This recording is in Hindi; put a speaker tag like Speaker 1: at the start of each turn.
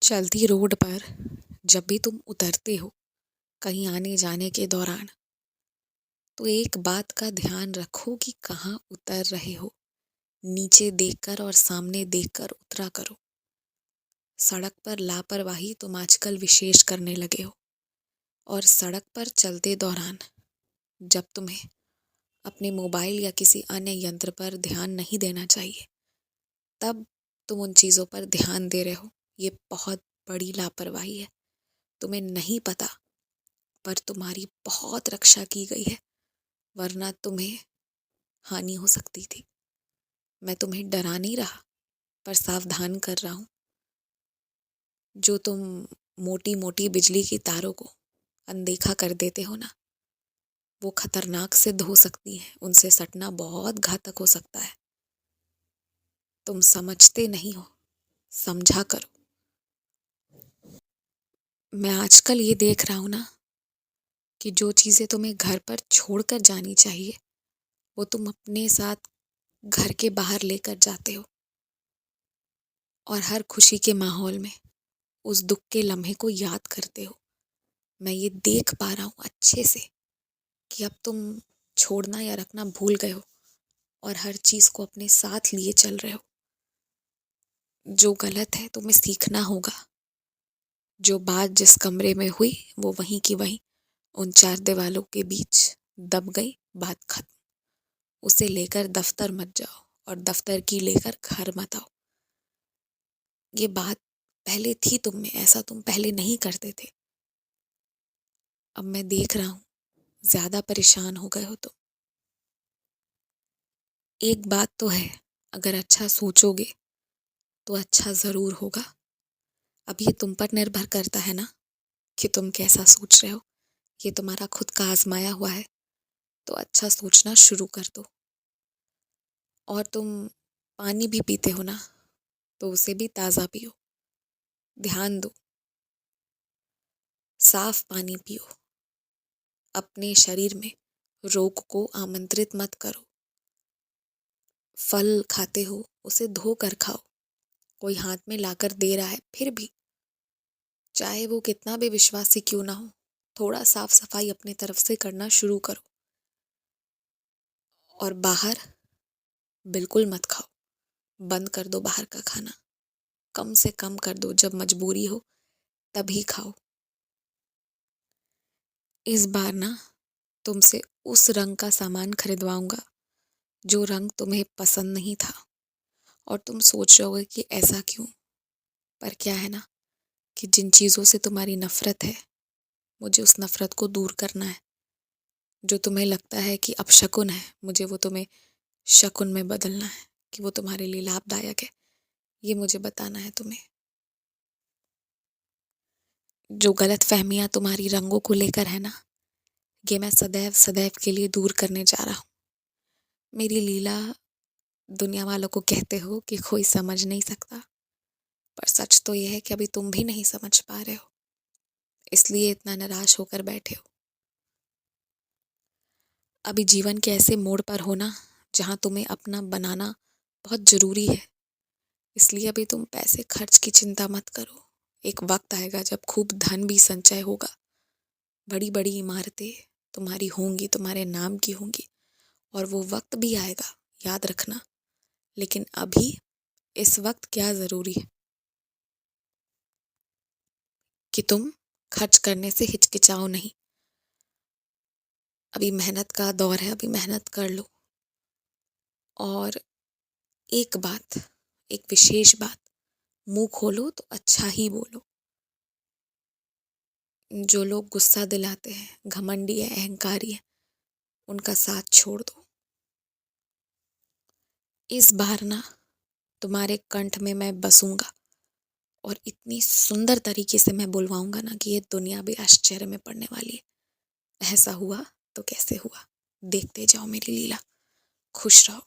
Speaker 1: चलती रोड पर जब भी तुम उतरते हो कहीं आने जाने के दौरान, तो एक बात का ध्यान रखो कि कहाँ उतर रहे हो। नीचे देखकर और सामने देखकर उतरा करो। सड़क पर लापरवाही तुम आजकल विशेष करने लगे हो। और सड़क पर चलते दौरान जब तुम्हें अपने मोबाइल या किसी अन्य यंत्र पर ध्यान नहीं देना चाहिए, तब तुम उन चीज़ों पर ध्यान दे रहे हो। ये बहुत बड़ी लापरवाही है। तुम्हें नहीं पता, पर तुम्हारी बहुत रक्षा की गई है, वरना तुम्हें हानि हो सकती थी। मैं तुम्हें डरा नहीं रहा, पर सावधान कर रहा हूँ। जो तुम मोटी मोटी बिजली की तारों को अनदेखा कर देते हो ना, वो खतरनाक सिद्ध हो सकती हैं। उनसे सटना बहुत घातक हो सकता है। तुम समझते नहीं हो, समझा करो। मैं आजकल ये देख रहा हूँ ना कि जो चीज़ें तुम्हें घर पर छोड़कर जानी चाहिए, वो तुम अपने साथ घर के बाहर लेकर जाते हो। और हर खुशी के माहौल में उस दुख के लम्हे को याद करते हो। मैं ये देख पा रहा हूँ अच्छे से कि अब तुम छोड़ना या रखना भूल गए हो और हर चीज़ को अपने साथ लिए चल रहे हो। जो गलत है तुम्हें सीखना होगा। जो बात जिस कमरे में हुई वो वहीं की वहीं उन चार दीवालों के बीच दब गई, बात खत्म। उसे लेकर दफ्तर मत जाओ और दफ्तर की लेकर घर मत आओ। ये बात पहले थी तुम में, ऐसा तुम पहले नहीं करते थे। अब मैं देख रहा हूँ ज्यादा परेशान हो गए हो तुम। एक बात तो है, अगर अच्छा सोचोगे तो अच्छा जरूर होगा। अब ये तुम पर निर्भर करता है ना कि तुम कैसा सोच रहे हो। ये तुम्हारा खुद का आजमाया हुआ है, तो अच्छा सोचना शुरू कर दो। और तुम पानी भी पीते हो ना, तो उसे भी ताज़ा पियो। ध्यान दो, साफ पानी पियो। अपने शरीर में रोग को आमंत्रित मत करो। फल खाते हो उसे धो कर खाओ। कोई हाथ में लाकर दे रहा है, फिर भी चाहे वो कितना भी विश्वासी क्यों ना हो, थोड़ा साफ सफाई अपनी तरफ से करना शुरू करो। और बाहर बिल्कुल मत खाओ। बंद कर दो बाहर का खाना। कम से कम कर दो, जब मजबूरी हो तभी खाओ। इस बार ना तुमसे उस रंग का सामान खरीदवाऊंगा जो रंग तुम्हें पसंद नहीं था। और तुम सोच रहे होगे कि ऐसा क्यों, पर क्या है ना कि जिन चीज़ों से तुम्हारी नफरत है, मुझे उस नफरत को दूर करना है। जो तुम्हें लगता है कि अपशकुन है, मुझे वो तुम्हें शकुन में बदलना है कि वो तुम्हारे लिए लाभदायक है। ये मुझे बताना है तुम्हें। जो गलत फहमियाँ तुम्हारी रंगों को लेकर है ना, ये मैं सदैव सदैव के लिए दूर करने जा रहा हूँ। मेरी लीला दुनिया वालों को कहते हो कि कोई समझ नहीं सकता, पर सच तो यह है कि अभी तुम भी नहीं समझ पा रहे हो, इसलिए इतना निराश होकर बैठे हो। अभी जीवन के ऐसे मोड़ पर हो ना जहाँ तुम्हें अपना बनाना बहुत ज़रूरी है। इसलिए अभी तुम पैसे खर्च की चिंता मत करो। एक वक्त आएगा जब खूब धन भी संचय होगा। बड़ी बड़ी इमारतें तुम्हारी होंगी, तुम्हारे नाम की होंगी। और वो वक्त भी आएगा, याद रखना। लेकिन अभी इस वक्त क्या ज़रूरी है कि तुम खर्च करने से हिचकिचाओ नहीं। अभी मेहनत का दौर है, अभी मेहनत कर लो। और एक बात, एक विशेष बात, मुंह खोलो तो अच्छा ही बोलो। जो लोग गुस्सा दिलाते हैं, घमंडी है, अहंकारी है, उनका साथ छोड़ दो। इस बार ना तुम्हारे कंठ में मैं बसूंगा और इतनी सुंदर तरीके से मैं बुलवाऊंगा ना कि ये दुनिया भी आश्चर्य में पड़ने वाली है। ऐसा हुआ तो कैसे हुआ, देखते जाओ मेरी लीला। खुश रहो।